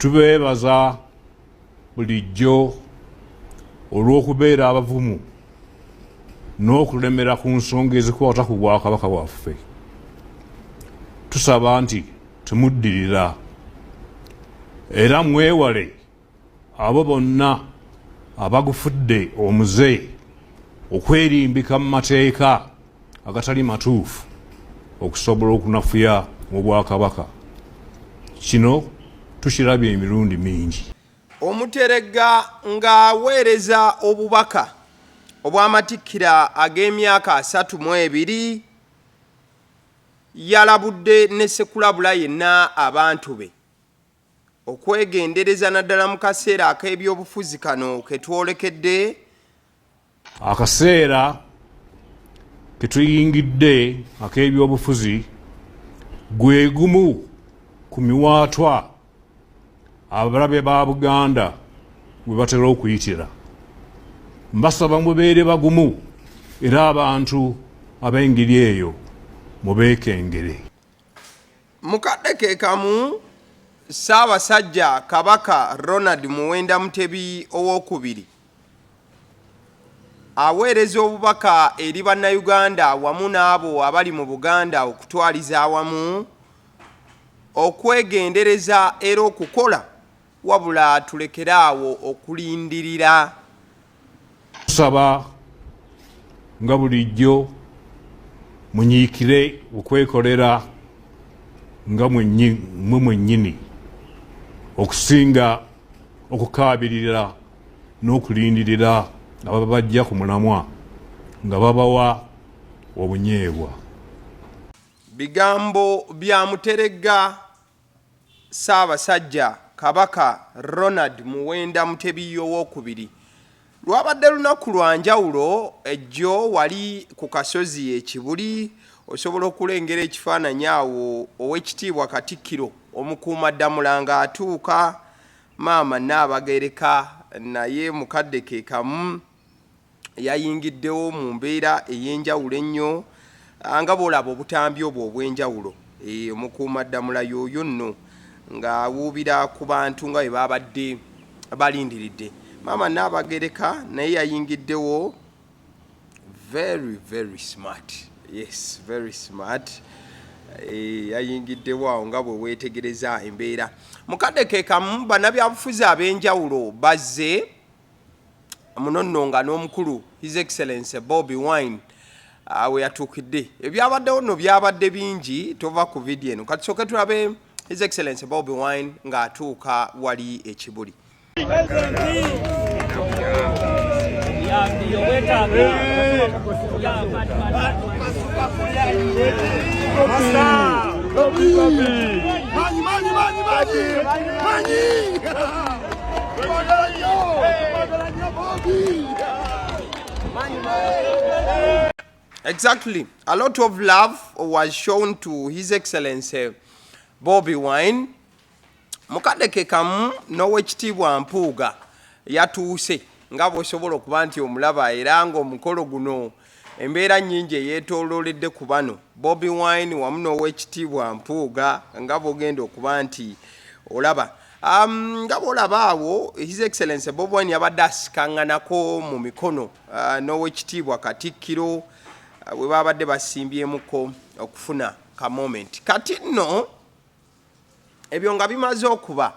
tubeebaza bulijjo olw'okubeera abavumu n'okulemera ku nsonga ezikwata ku bwakabaka bwaffe. Tusaba nti temuddirira era mwewale abo bonna abagufudde omuze okwerimbika mu mateeka agatali matuufu okusobola okunafuya mu bwakabaka. Kino tukirabye emirundi mingi. Omuteregga ng'aweereza obubaka obw'amatikkira ag'emyaka 32 yalabudde ne sekulabula yenna abantu be okwegendereza naddala mu kaseera ak'ebyobufuzi kano ketwolekedde. Akaseera ketuyingidde ak'ebyobufuzi gwe gumu ku miwaatwa abalabe ba Buganda gwe batera okuyitira. Mbasaba mubeere bagumu era abantu ab'engeri eyo mubeekengere. Mukadde ke kamu Ssaabasajja Kabaka Ronald Muwenda Mutebi owookubiri aweereza obubaka eri bannayuganda wamu n'abo abali mu Buganda okutwaliza awamu okwegendereza era okukola wabula tulekeraawo okulindirira. Tusaba nga bulijjo munyiikire okwekolera nga mwennyini okusinga okukaabirira n'okulindirira ababa bajja ku mulamwa nga babawa obunyeebwa. Bigambo bya Muteregga Ssaabasajja Kabaka Ronald Muwenda Mutebi owookubiri. Lwabadde lunaku lwa njawulo ejjo wali ku kasozi Ekibuli osobola okulengera ekifaananyi awo Oweekitiibwa Katikkiro omukuumaddamula ng'atuuka maama Nnaabagereka naye mukadde ke kamu yayingiddewo mu mbeera ey'enjawulo ennyo nga bw'olaba obutambi obwo obw'enjawulo. Omukuumaddamula y'oyo nno ng'awuubira ku bantu nga bwe babadde balindiridde. Maama Nnaabagereka naye yayingiddewo very smart. Yes, very smart. Yayingiddewo awo nga bwe weetegereza embeera. Mukadde ke kamu bannabyabufuzi ab'enjawulo bazze muno nno nga n'omukulu His Excellency Bobi Wine we yatuukidde. Ebyabaddewo nno byabadde bingi, tova ku vidiyo eno. Kati tusooke tulabe His Excellency Bobi Wine ng'atuuka wali Ekibuli. Exactly. A lot of love was shown to His Excellency Bobi Wine. Mukadde ke kamu n'Oweekitiibwa Mpuuga yatuuse nga bw'osobola okuba nti omulaba era ng'omukolo guno embeera nnyingi eyeetoolooledde ku bano Bobi Wine wamu n'Oweekitiibwa Mpuuga nga bw'ogenda okuba nti olaba. Nga bw'olaba awo His Excellency Bobi Wine yabadde asikaŋŋanako mu mikono n'Oweekitiibwa Katikkiro bwe babadde basimbyemukko okufuna ka moment. Kati nno ebyo nga bimaze okuba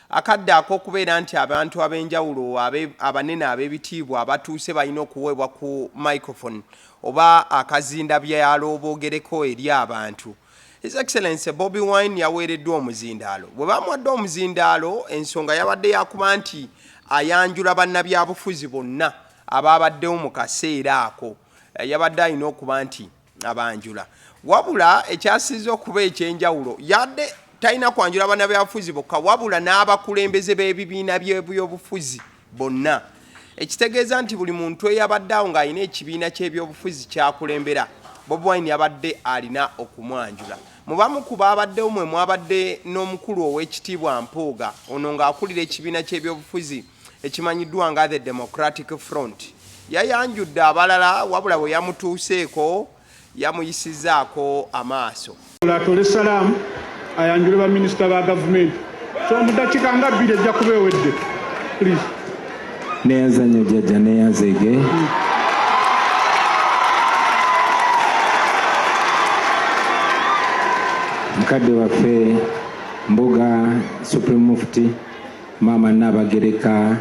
akadde ak'okubeera nti abantu ab'enjawulo abanene ab'ebitiibwa abatuuse balina okuweebwa ku microphone oba akazindabyalo boogereko eri abantu. His Excellency Bobi Wine yaweereddwa omuzindaalo. Bwe bamuwadde omuzindaalo ensonga yabadde yakuba nti ayanjula bannabyabufuzi bonna abaabaddewo mu kaseera ako. Yabadde alina okuba nti abanjula. Wabula ekyasiza okuba ekyenjawulo yadde talina kwanjula bannabyabufuzi bokka wabula n'abakulembeze b'ebibiina by'ebyobufuzi bonna. Ekitegeeza nti buli muntu eyabadde awo ng'alina ekibiina ky'ebyobufuzi kyakulembera Bobi Wine yabadde alina okumwanjula. Mubamu ku baabaddewo mwe mwabadde n'omukulu Oweekitiibwa Mpuuga ono ng'akulira ekibiina ky'ebyobufuzi ekimanyiddwa nga The Democratic Front. Yayanjudde abalala wabula bwe yamutuuseeko yamuyisizaako amaaso. Tole salamu ayanjule ba minisita ba gavumenti So mudakika nga 2 ejja kubeewedde. Please. Neyazanyo jjajja neyazege. Mukadde waffe Mpuuga Supreme Mufti Maama Nnabagereka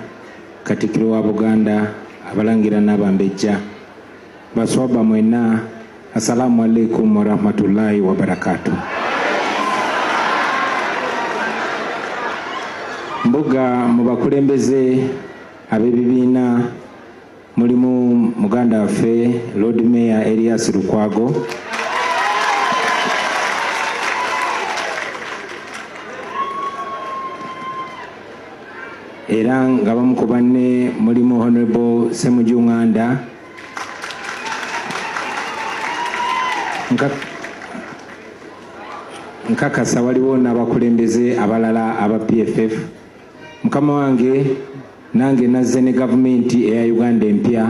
Katikkiro wa Buganda abalangira n'abambejja baswaba mwena assalamu alaikum warahmatullahi wabarakatuh. Mpuuga mu bakulembeze ab'ebibiina mulimu muganda waffe Lord Mayor Elias Lukwago, era nga bamu ku banne mulimu Honorable Semujunganda, nkakasa waliwo n'abakulembeze abalala aba PFF. Mukama wange nange nazze ne gavumenti eya Uganda empya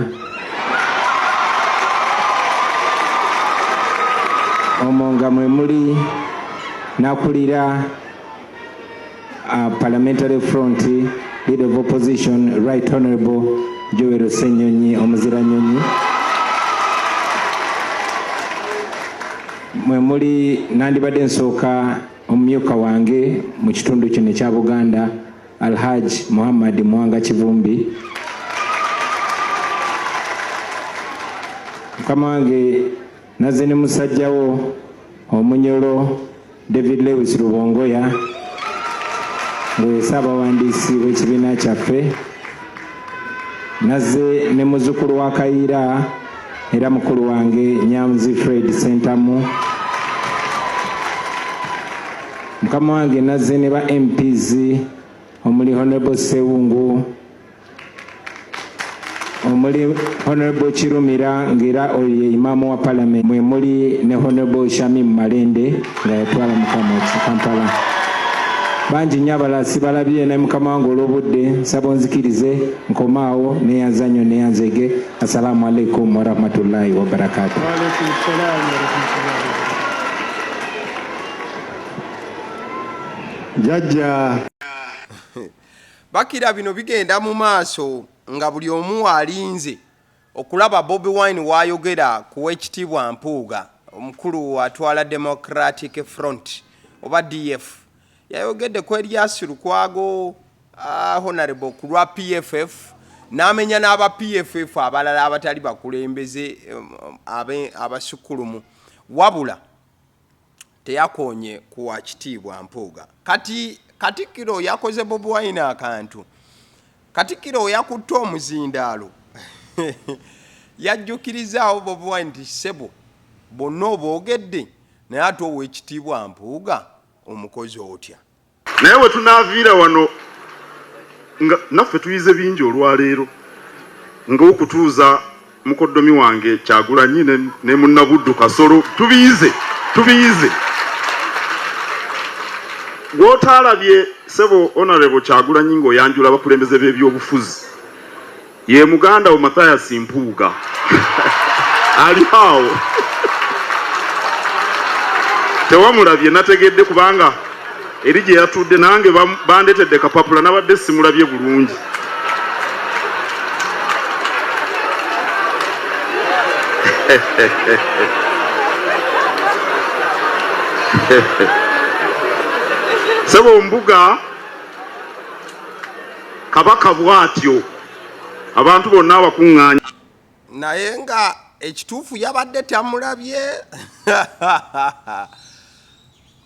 omwo nga mwe muli nakulira Parliamentary Front Leader of Opposition Right Honorable Joel Senyonyi Omuziranyonyi, mwe muli nandibadde nsooka omumyuka wange mu kitundu kino ekya Buganda Alhaj Muhammad Mwanga Kivumbi. Mukama wange nazze ne musajjawo Omunyolo David Lewis Rubongoya ngwe Ssaabawandiisi w'ekibiina kyaffe, nazze ne muzzukulu wa Kayiira era mukulu wange Nyamuzi Fred Sentamu. Mukama wange nazze ne ba MPs omuli Honorable Sewungu, omuli Honorable Kirumira ng'era oyo ye Imaamu wa Parliament, mwe muli ne Honorable Shamim Malende nga yatwala Mukama Kampala. Bangi nnyo abalala sibalabye naye Mukama wange olw'obudde nsaba onzikirize nkomaawo neyanzanyo neyanzege. Assalamu alaikum warahmatullahi wabarakatuh. Wa alaikum salaam wa rahmatullahi. Jajja bakira bino bigenda mu maaso nga buli omu alinze okulaba Bobi Wine wayogera ku w'ekitiibwa Mpuuga omukulu atwala Democratic Front oba DF. Yayogedde ku Elias Lukwago honorable ku lwa PFF n'amenya n'aba PFF abalala abatali bakulembeze abasukulumu, wabula teyakonye ku wakitiibwa Mpuuga. Kati Katikkiro yakoze Bobi Wine akantu. Katikkiro yakutte omuzindaalo yajjukirizaawo Bobi Wine nti ssebo bonna oboogedde naye ate ow'ekitiibwa Mpuuga omukozi otya. Naye we tunaaviira wano nga naffe tuyize bingi olwaleero ng'okutuuza mukoddomi wange Kyagulanyi ne Munnabuddu Kasolo tubiyize. Gw'otaalabye ssebo Honorable Kyagulanyi ng'oyanjula abakulembeze b'ebyobufuzi ye muganda wo Mathias Mpuuga ali awo. Tewamulabye nategedde kubanga eri gye yatudde nange bandetedde kapapula nabadde simulabye bulungi. Sebo Mpuuga Kabaka bwatyo abantu bonna abakuŋŋaanya naye nga ekituufu yabadde tamulabye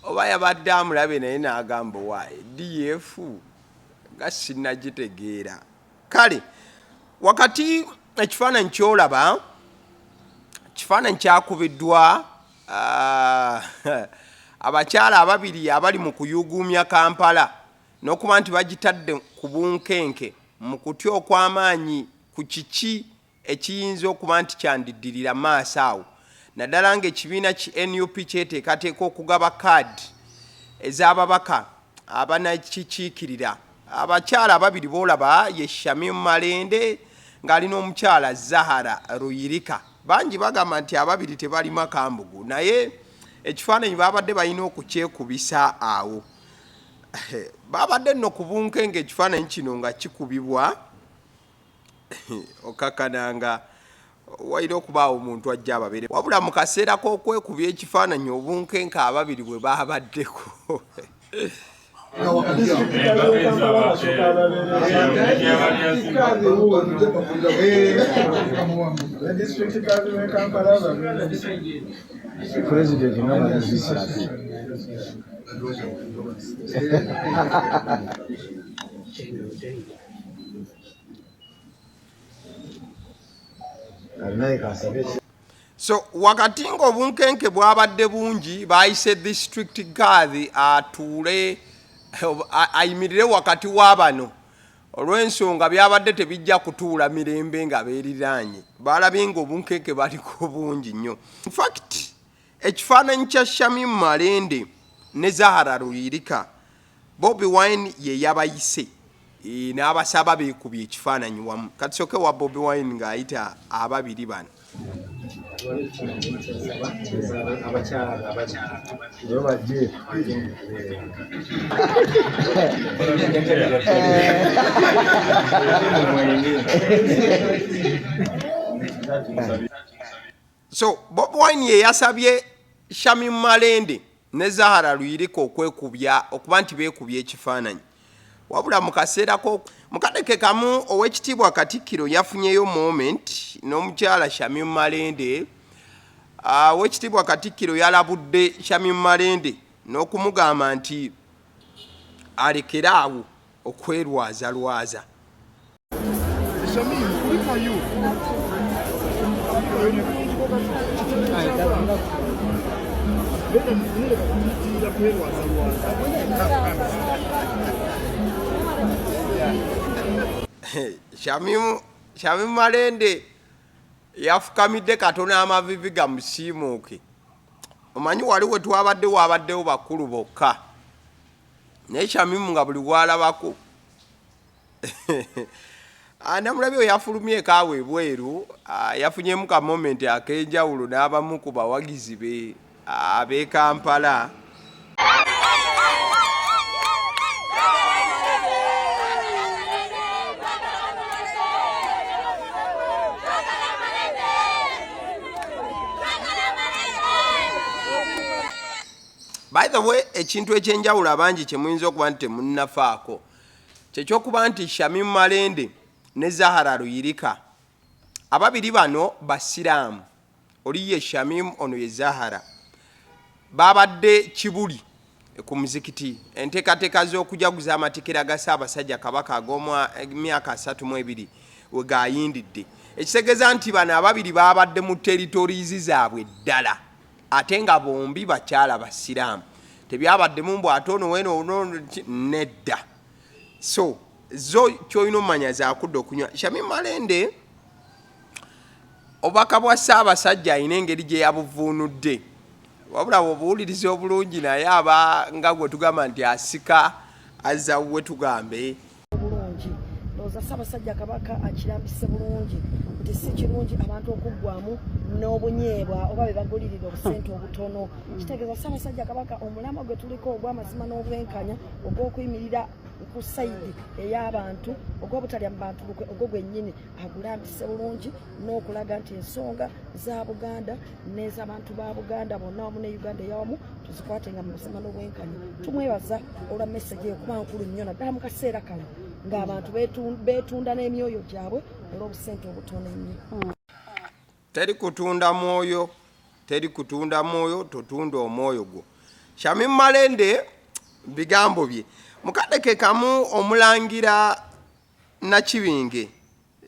oba yabadde amulabye naye n'agamba waaye DF nga sinnagitegeera. Kale wakati ekifaananyi kyolaba kifaananyi kyakubiddwa abakyala ababiri abali mu kuyuguumya Kampala n'okuba nti bagitadde ku bunkenke mu kutya okw'amaanyi ku kiki ekiyinza okuba nti kyandiddirira maaso awo, naddala ng'ekibiina ki NUP kyeteekateeka okugaba kaadi ez'ababaka abanakikiikirira. Abakyala ababiri boolaba ye Shamim Malende ng'alina omukyala Zahara Ruyirika. Bangi bagamba nti ababiri tebalima kambugu, naye ekifaananyi babadde balina okukyekubisa awo. babadde nno ku bunkenge ekifaananyi kino nga kikubibwa okakananga waira okubaawo omuntu ajja ababere wabula mu kaseera k'okwekubya ekifaananyi obunkenke ababiri bwe baabaddeko so wakati ng'obunkenke bwabadde bungi baayise district guard atuule ayimirire wakati w'abano olw'ensonga byabadde tebijja kutuula mirembe nga beeriraanye balabye ng'obunkenke baliko bungi nnyo. In fact ekifaananyi kya Shamim Malende ne Zahara Luyirika Bobi Wine ye yabayise n'abasaba beekubye ekifaananyi wamu kati soke wa Bobi Wine ng'ayita ababiri bano so Bobi Wine ye yasabye Shamim Malende ne Zahara Luyirika okwekubya okuba nti beekubye ekifaananyi wabula mu kaseera mukadeke kamu ow'ekitiibwa Katikkiro yafunyeyo moment n'omukyala Shamim Malende ow'ekitiibwa Katikkiro yalabudde Shamim Malende n'okumugamba nti alekeraawo okwerwazalwaza. Shamim Malende yafukamidde katono amavivi gamusiimuuke. Omanyi waliwo wabaddewo bakulu bokka naye Shamim nga buli gwalabako namulabye yafulumyeko awo ebweru yafunyemu ka moment ak'enjawulo n'abamu ku bawagizi be ab'e Kampala. By the way, ekintu ekyenjawulo abangi kye muyinza okuba nti temunnafaako kyekyokuba nti Shamim Malende ne Zahara Luyirika ababiri bano basiraamu, oli ye Shamim ono ye Zahara, babadde kibuli ku muzikiti enteekateeka z'okujaguza amatikira ga Ssaabasajja Kabaka ag'emyaka 32 we gaayindidde. Ekitegeeza nti bano ababiri babadde mu territories zaabwe ddala ate nga bombi bakyala basiraamu, tebyabaddemu mbw ate ono weno nedda. So zo kyolina omanya zakudde okunywa. Shamim Malende obubaka bwa Ssaabasajja alina engeri gye yabuvuunudde, wabula obuwuliriza obulungi naye aba nga gwe tugamba nti asika azza we tugambe Loza Ssaabasajja Kabaka akirambise bulungi nti si kirungi abantu okuggwamu n'obunyeebwa oba be bagulirira obusente obutono. Kitegeeza Ssaabasajja Kabaka omulama gwe tuliko ogw'amazima n'obwenkanya ogw'okuyimirira ku sayidi ey'abantu ogw'obutalya mu bantu ogwo gwennyini agulambise bulungi n'okulaga nti ensonga za Buganda n'ez'abantu ba Buganda bonna wamu ne Uganda eyawamu tuzikwatenga mu buzima n'obwenkanya. Tumwebaza olwa message eyo kuba nkulu nnyo naddala mu kaseera kano ng'abantu beetunda n'emyoyo gyabwe olw'obusente obutono ennyo. Teri kutunda mwoyo, totunda omwoyo gwo. Shamim Malende bigambo bye mukadeke kamu omulangira Nakibinge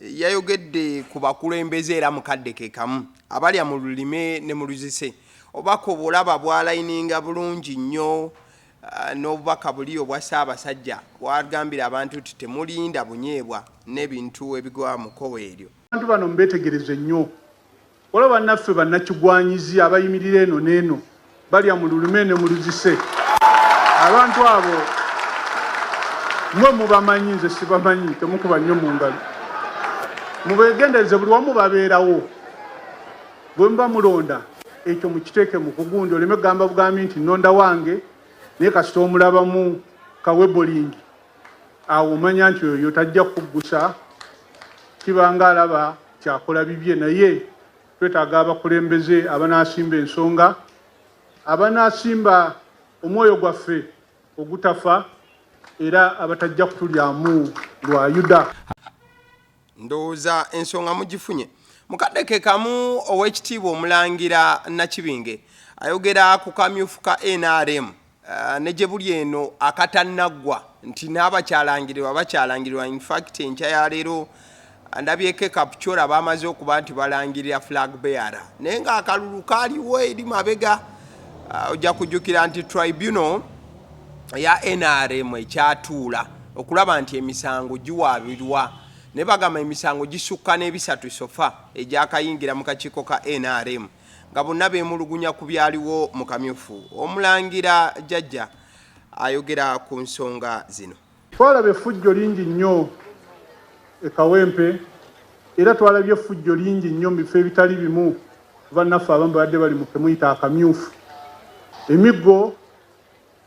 yayogedde ku bakulembeze era mukadeke kamu abalya mu lulime ne mu luzise obubaka obulaba bwalayininga bulungi nnyo n'obubaka buli obwa Ssaabasajja bwagambira abantu nti temulinda bunyeebwa n'ebintu ebigwa mu kkowe eryo. Abantu bano mbetegereze nnyo olaba bannaffe bannakigwanyizi abayimirira eno n'eno balya mu lulime ne mu luzise. Abantu abo mwe mubamanyi, nze sibamanyi, temukuba nnyo mu ngalo. Mubegendereze buli wamu babeerawo. Bwe muba mulonda ekyo mukiteeke mu kugundi oleme gamba bugambi nti nnonda wange naye kasita omulabamu kawebolingi awo omanya nti oyo tajja kuggusa kibanga alaba kyakola bibye naye twetaaga abakulembeze abanaasimba ensonga abanaasimba omwoyo gwaffe ogutafa era abatajja kutulyamu lwa yuda. Ndowooza ensonga mugifunye. Mukaddeke kamu ow'ekitiibwa omulangira Nakibinge ayogera ku kamyufu ka NRM ne gye buli eno akatannaggwa nti n'abakyalangirirwa bakyalangirirwa. In fact enkya ya leero ndabyeko Kapchora bamaze okuba nti balangirira flag bearer naye ng'akalulu kaaliwo eri mabega. Ojja kujjukira nti tribunal ya NRM ekyatuula okulaba nti emisango giwaabirwa ne bagamba emisango gisukka n'ebisatu sofa egyakayingira mu kakiiko ka NRM nga bonna beemulugunya ku byaliwo mu kamyufu. Omulangira Jjajja ayogera ku nsonga zino. Twalaba effujjo lingi nnyo e Kawempe era twalabye effujjo lingi nnyo mu bifo ebitali bimu bannaffe abamu badde bali mu kemuyita akamyufu. Emiggo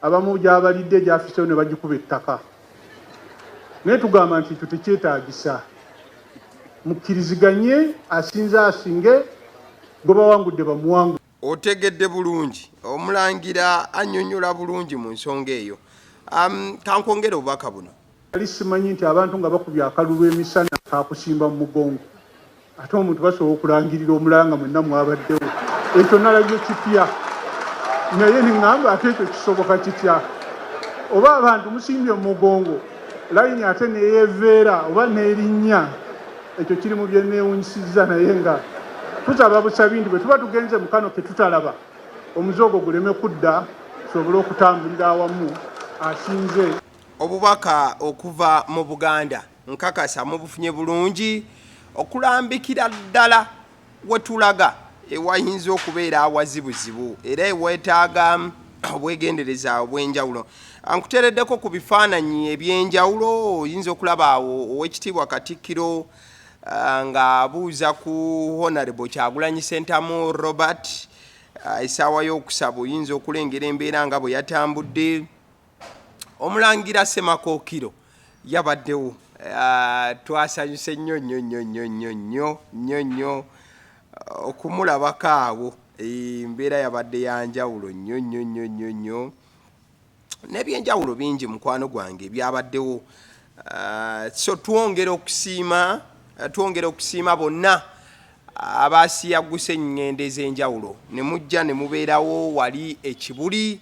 abamu gy'abalidde gyafiseewo ne bagikuba ettaka. Naye tugamba nti tekyetaagisa mukkiriziganye asinze asinge gwe bawangudde bamuwangu. Otegedde bulungi omulangira annyonnyola bulungi mu nsonga eyo. Kankwongere obubaka buno. Ali simanyi nti abantu nga bakubye akalulu emisana kakusimba mu mugongo ate omuntu basobola okulangirira omulanga mwenna mwabaddewo. Ekyo nalabye kipya naye niŋŋamba ate ekyo kisoboka kitya? Oba abantu musimbye mu mugongo layini ate neyeeveera oba neerinnya, ekyo kiri mu bye neewunyisizza. Naye nga tusaba busabi nti bwe tuba tugenze mu kano ke tutalaba omuze ogwo guleme kudda tusobole okutambulira awamu asinze. Obubaka okuva mu Buganda nkakasa mubufunye bulungi okulambikira ddala wetulaga ewayinza okubeera awazibuzibu era eweetaaga obwegendereza obw'enjawulo. Ankuteereddeko ku bifaananyi eby'enjawulo oyinza okulaba awo ow'ekitiibwa Katikkiro ng'abuuza ku Honorable Kyagulanyi Ssentamu Robert essaawa y'okusaba oyinza okulengera embeera nga bwe yatambudde. Omulangira Semakookiro yabaddewo twasanyuse nnyo okumulabako awo. Embeera yabadde yanjawulo nnyo n'ebyenjawulo bingi mukwano gwange ebyabaddewo. So twongera okusiima bonna abaasiyagguse enngendo ez'enjawulo ne mujja ne mubeerawo wali ekibuli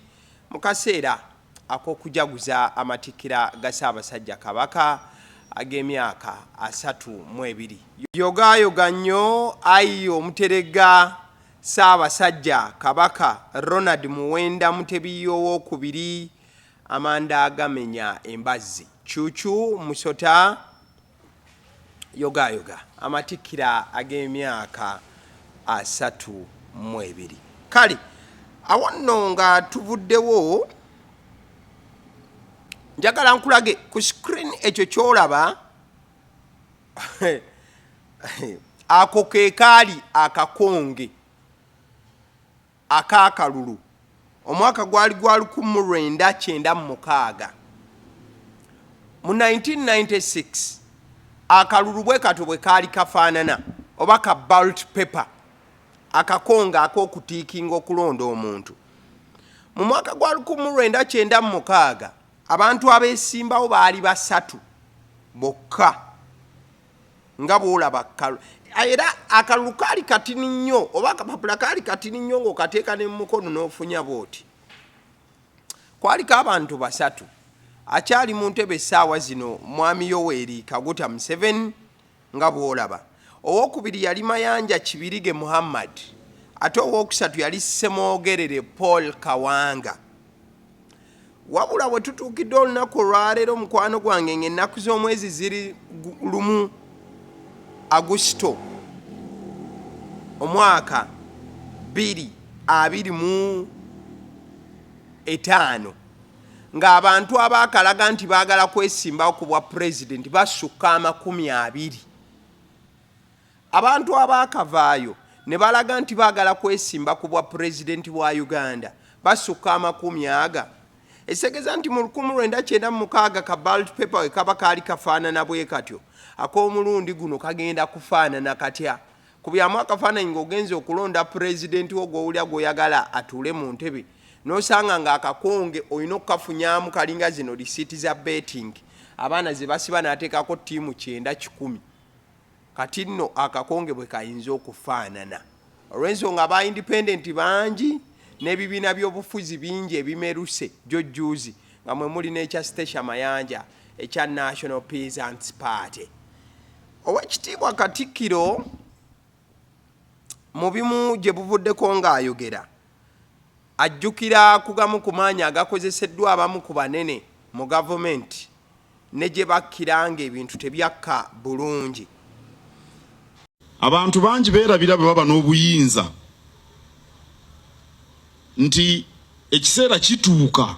mu kaseera ak'okujaguza amatikkira ga Ssaabasajja Kabaka ag'emyaka 32. Yogayoga nnyo ayi omuterega Ssaabasajja Kabaka Ronald Muwenda Mutebi owookubiri amanda agamenya embazzi Cuucu Musota yogayoga amatikkira ag'emyaka 32. Kale awanno nga tuvuddewo njagala nkulage ku screen ekyo kyolaba ako ke kaali akakonge akaakalulu omwaka gwali gwa 1996. Mu 1996 akalulu bwe kato bwe kaali kafaanana oba ka ballot paper akakonga ak'okutiikinga okulonda omuntu. Mu mwaka gwa 1996 abantu abeesimbawo baali 3 bokka nga bw'olaba kalulu. Era akalulu kaali katini nnyo oba akapapula kaali katini nnyo ng'okateeka ne mu mukono n'ofunya bw'oti. Kwaliko abantu 3 akyali mu ntebe essaawa zino Mwami Yoweri Kaguta Museveni nga bw'olaba. Owookubiri yali Mayanja Kibirige Muhammad ate owookusatu yali Ssemwogerere Paul Kawanga. Wabula bwe tutuukidde olunaku olwaleero mukwano gwange ng'ennaku z'omwezi ziri 1 Agusito omwaka 2025 ng'abantu abaakalaga nti baagala kwesimbawo ku bwa pulezidenti basukka 20. Abantu abaakavaayo ne balaga nti baagala kwesimba ku bwa pulezidenti wa Uganda basukka 10. esegeza nti mu 1996 ka ballot paper we kaba kaali kafaanana bwe katyo ak'omulundi guno kagenda kufaanana katya ku byamu akafaananyi ng'ogenza okulonda pulezidenti wo gw'owulira gw'oyagala atuule mu ntebe n'osanga ng'akakonge olina okukafunyamu kalinga zino lisiiti za betting abaana ze basiba n'ateekako ttiimu 9-10 kati nno akakonge bwe kayinza okufaanana olw'ensonga aba independent bangi n'ebibiina by'obufuzi bingi ebimeruse jojjuuzi nga mwe muli n'ekya Stasha Mayanja ekya National Peasants Party. Owekitiibwa Katikkiro mu bimu gye buvuddeko ng'ayogera ajjukira kugamu ku maanyi agakozeseddwa abamu ku banene mu gavumenti ne gye bakkira ng'ebintu tebyakka bulungi. Abantu bangi beerabira bwe baba n'obuyinza nti ekiseera kituuka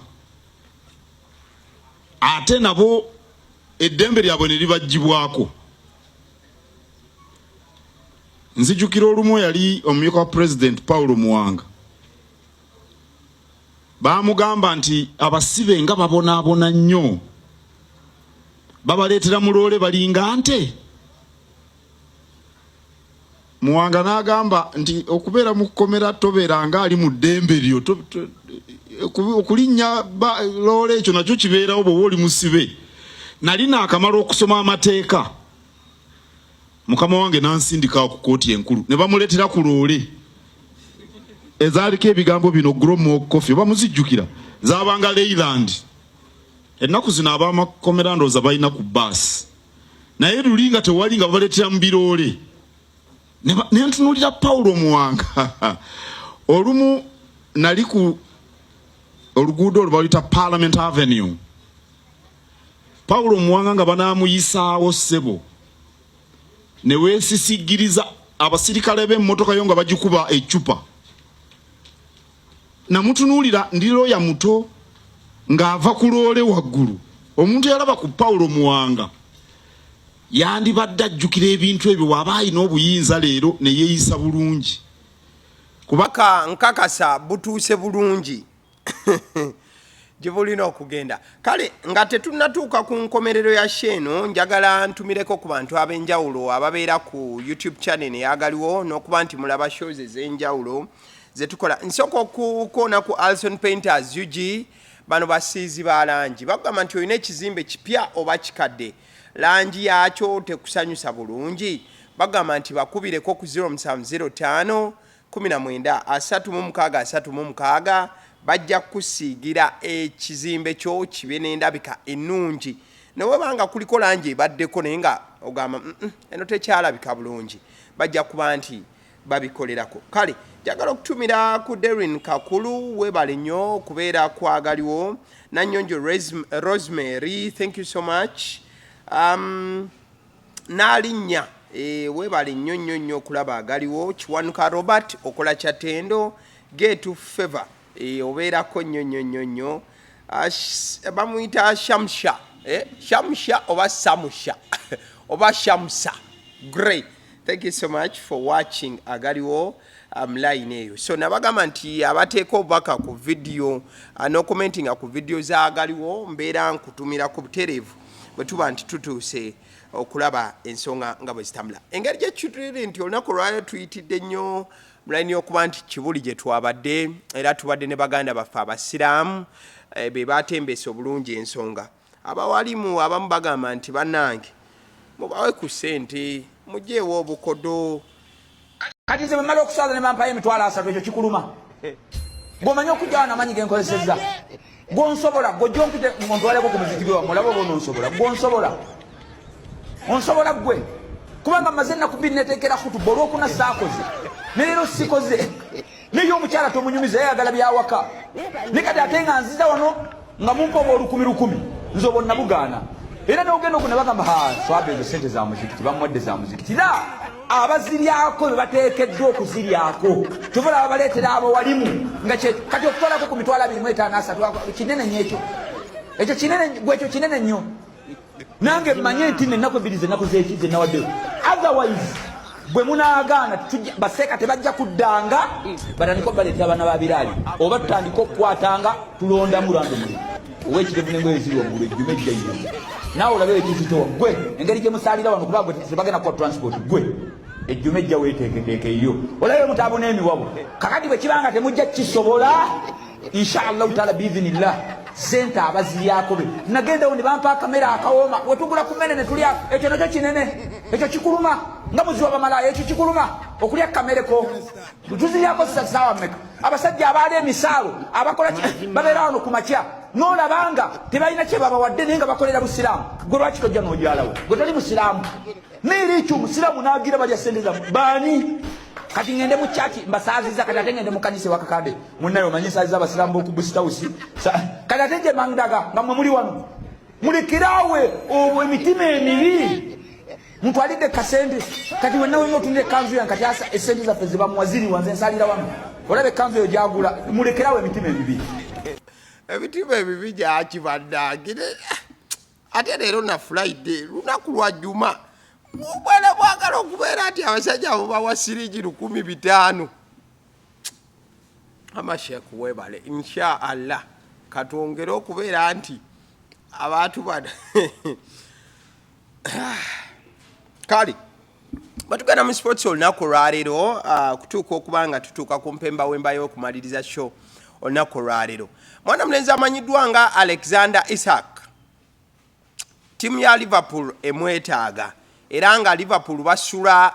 ate nabo eddembe lyabwe ne libagibwako. Nzijukira olumu yali omumyuka wa President Paulo Muwanga baamugamba nti abasibe nga babonaabona nnyo babaleetera muloole balinga nte. Muwanga n'agamba nti okubeera mu kkomera tobeeranga ali mu ddembe lyo okulinnya loole ekyo nakyo kibeerawo bw'oba oli musibe. Nali naakamala okusoma amateeka mukama wange n'ansindika ku kooti enkulu ne bamuleetera ku loole ezaaliko ebigambo bino gromo coffee bamuzijjukira zaabanga Leyland. Ennaku zino ab'amakomera ndowooza balina ku baasi naye luli nga tewali nga babaleetera mu biroole. Ne ntunuulira Paulo Muwanga olumu nali ku oluguudo olubaluyita Parliament Avenue. Paulo Muwanga nga banaamuyisaawo ssebo ne weesisigiriza abasirikale b'emmotoka yo nga bagikuba eccupa. Namutunuulira ndi looya muto ng'ava ku loole waggulu. Omuntu yalaba ku Paulo Muwanga yandibadde ajjukira ebintu ebyo waba alina obuyinza leero ne yeeyisa bulungi. Kubaka nkakasa butuuse bulungi gye bulina okugenda. Kale nga tetunnatuuka ku nkomerero ya sheeno njagala ntumireko ku bantu ab'enjawulo ababeera ku YouTube channel eyagaliwo n'okuba nti mulaba shows ez'enjawulo ze tukola. Nsooka okukoona ku Alson Painters UG bano basiizi ba langi bagamba nti olina ekizimbe kipya oba kikadde langi yakyo tekusanyusa bulungi bagamba nti bakubireko ku 0705 19 36 36 bajja kusiigira ekizimbe kyo kibe n'endabika ennungi. Nawe banga kuliko langi ebaddeko naye nga ogamba eno tekyalabika bulungi bajja kuba nti babikolerako. Kale njagala okutumira ku Derin Kakulu webale nnyo okubeera kwagaliwo. Nanyonjo Rosemary, thank you so much. Nalinnya webale nnyo okulaba agaliwo. Kiwanuka Robert okola Kyatendo get to favor obeerako nnyo bamuyita Shamsha Shamsha oba Samusha oba Shamsa. Great, thank you so much for watching agaliwo line eyo. So nabagamba nti abateeka obubaka ku video no commenting ku video za agaliwo mbeera nkutumira ku butereevu bwe tuba nti tutuuse okulaba ensonga nga bwe zitambula. Engeri gye kitulire nti olunaku lwaliro tuyitidde nnyo mulaini okuba nti Kibuli gye twabadde era tubadde ne baganda baffe abasiraamu be baatembesa obulungi ensonga. Abawalimu abamu bagamba nti bannange mubawe ku ssente mugyeewo obukodo. Kati nze bwe mmala okuswaza ne bampayo emitwalo 3 ekyo kikuluma. Bw'omanyi okujjawo n'amanyi ge nkozesezza gw'onsobola gw'ojja ompite ontwaleko ku muzikiti wa mulaba oba ononsobola gw'onsobola onsobola gwe kubanga mmaze ennaku 2 neteekera kutuba olwokuna saakoze ne leero sikoze naye omukyala tomunyumiza yayagala byawaka ne kati ate nga nziza wano nga mumpa oba olukumi nze oba nnabugaana era n'ogenda oku ne bagamba swaba ezo sente za muzikiti bamuwadde za muzikiti ra abaziryako be bateekeddwa okuziryako kyova abaleetera abawalimu nga kati okutwalako ku mitwalo 25 kinene nnyo ekyo kinene gwekyo kinene nnyo nange mmanye nti nennaku 2 ze nawaddeyo otherwise bwe munaagaana baseka tebajja kuddanga batandika baleeta abaana ba biraali oba tutandika okukwatanga tulonda mulando muli ow'ekirevu n'engoye ziri waggulu ejjuma ejja iyo naawe olabe ekizitowa gwe engeri gye musaalira wano kuba gwe tebagenda kuwa transport gwe ejjuma ejja weeteeketeeke iyo olabe mutaabo n'emiwabo kakati bwe kibanga temujja kisobola inshallahu taala biizinillah sente abaziryako be nagendawo ne bampa akamera akawooma wetugula ku mmere ne tulya ekyo nakyo kinene ekyo kikuluma nga muzi wa bamalaaya ekyo kikuluma okulya kamereko tuziryako saawa mmeka abasajja abaali emisaalo abakola babeera wano ku makya n'olabanga tebalina kye babawadde naye nga bakolera busiraamu gwe lwaki tojja n'ojalawo gwe toli musiraamu naye ekyo omusiraamu n'agira balya sente zamu baani kati ngende mu chati mbasaaziza kati ate ngende mu kanisa wakakande munnaye omanyi saaziza abasiraamu b'oku busitawusi kati ate gye mandaga nga mwe muli wano mulekerawe obwo emitima emibi mutwalidde kasente kati wenna wenna otunire ekanzu yange kati asa esente zaffe zibamuwa ziri wanze nsalira wano olaba ekanzu eyo gyagula mulekerawe emitima emibi ebitima ebibi gyakibadangire ate leero na Friday lunaku lwa Juma mubwera bwagala okubeera ati abasajja abo bawa sirigi 1500 amasheku webale insha Allah katwongere okubeera nti abantu bano kali batugana mu sports olunaku lwaleero kutuuka okubanga tutuuka ku mpemba wemba y'okumaliriza show olunaku lwaleero mwana mulenzi amanyiddwa nga Alexander Isak timu ya Liverpool emwetaaga era nga Liverpool basula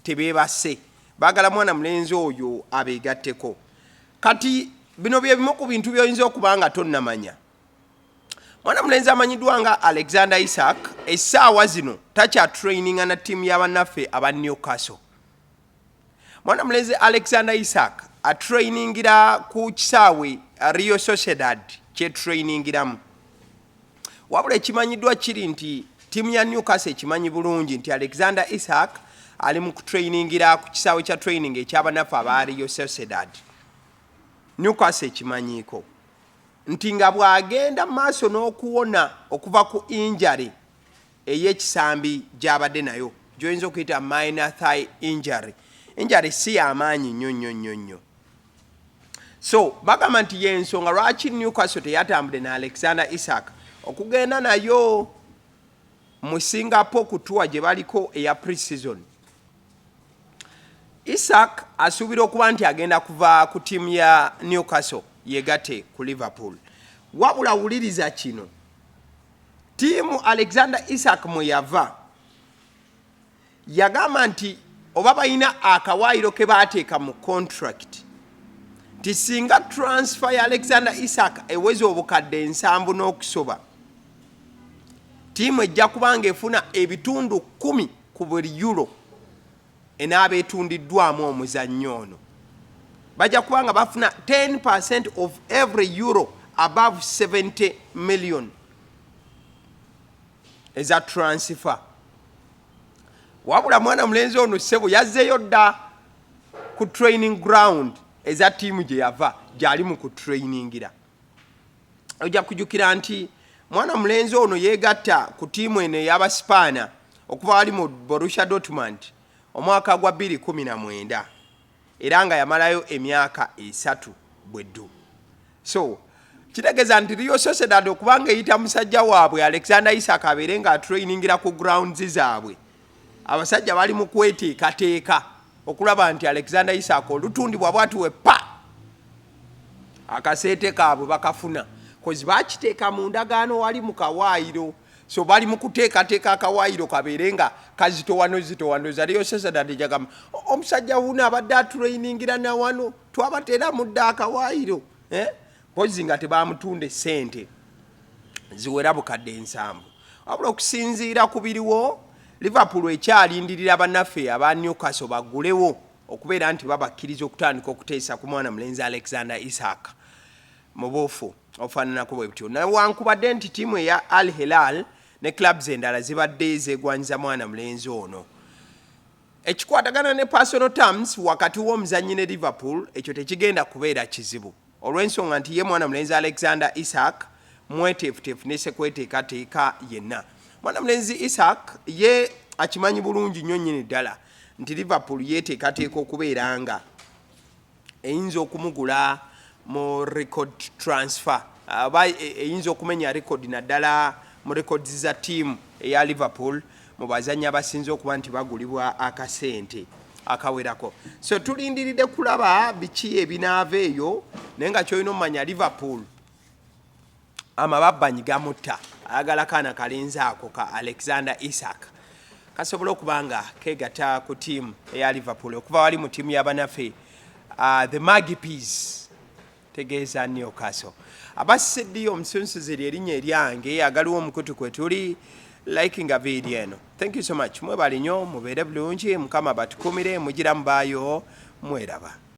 tebeebase bagala mwana mulenzi oyo abeegatteko kati bino bye bimu ku bintu by'oyinza okubanga tonnamanya mwana mulenzi amanyiddwa nga Alexander Isak essaawa zino takya traininga na timu y'abannaffe aba Newcastle mwana mulenzi Alexander Isak atrainingira ku kisaawe Real Sociedad kye trainingiramu wabula ekimanyiddwa kiri nti timu ya Newcastle ekimanyi bulungi nti Alexander Isak ali mu kutrainingira ku kisaawe kya training eky'abannaffe aba Real Sociedad Newcastle ekimanyiiko nti nga bw'agenda maaso n'okuwona okuva ku injury ey'ekisambi gy'abadde nayo gy'oyinza okuyita minor thigh injury si y'amaanyi nnyo so bagamba nti y'ensonga lwaki Newcastle teyatambudde na Alexander Isak okugenda nayo mu Singapore kutuwa gye baliko eya pre-season Isak asuubira okuba nti agenda kuva ku timu ya Newcastle yegatte ku Liverpool wabula wuliriza kino timu Alexander Isak mwe yava yagamba nti oba balina akawaayiro ke baateeka mu contract nti singa transfer ya Alexander Isak eweze obukadde 7 n'okusoba timu ejja kubanga efuna ebitundu 10 ku buli euro enaaba etundiddwamu omuzannyo ono bajja kubanga bafuna 10% of every euro above 70 million eza transfer wabula mwana mulenzi ono ssebo yazzeeyo dda ku training ground eza tiimu gye yava gyali mu kutrainingira ojja kujjukira nti mwana mulenzi ono yeegatta ku tiimu eno ey'abasipaana okuva wali mu Borussia Dortmund omwaka gwa 2019 era nga yamalayo emyaka 3 bweddu so kitegeeza nti Real Sociedad okubanga eyita musajja waabwe Alexander Isak abeere nga atrainingira ku grounds zaabwe abasajja bali mu kweteekateeka okulaba nti Alexander Isak olutundibwa bwatuwe pa akaseete kaabwe bakafuna kozi bakiteeka mu ndagaano wali mu kawaayiro so bali mu kuteekateeka akawaayiro kabeere nga kazitowano za Real Sociedad jagamba omusajja wuno abadde atrainingira na wano twabateera mudda akawaayiro kozi nga tebamutunde ssente ziwera bukadde 7 wabula okusinziira ku biriwo Liverpool ekyalindirira bannaffe aba Newcastle bagulewo okubeera nti babakkiriza okutandika okuteesa ku mwana mulenzi Alexander Isak mu buufu ofaananako bwe butyo newankubadde nti ttiimu eya Al Hilal ne clubs endala zibadde zeegwanyiza mwana mulenzi ono ekikwatagana ne personal terms wakati w'omuzannyi ne Liverpool ekyo tekigenda kubeera kizibu olw'ensonga nti ye mwana mulenzi Alexander Isak mweteefuteefu nesekweteekateeka yenna mwana mulenzi Isak ye akimanyi bulungi nnyo nnyini ddala nti Liverpool yeteekateeka okubeera nga eyinza okumugula mu record transfer aba eyinza okumenya record naddala mu records za team eya Liverpool mu bazanyi abasinze okuba nti bagulibwa akasente akawerako. So tulindiridde kulaba biki ebinaava eyo naye nga kyolina omumanya Liverpool amababbanyi gamutta ayagala kaana kalenzi ako ka Alexander Isak kasobola okuba nga keegata ku tiimu eya Liverpool okuva wali mu tiimu y'abanaffe the Magpies tegeeza Newcastle. Abasiddiyo omusunsuzi erinnya eryange agaliwo omukutu kwe tuli likinga video eno. Thank you so much. Mwebale nnyo mubeere bulungi Mukama batukumire mugira mubaayo mweraba.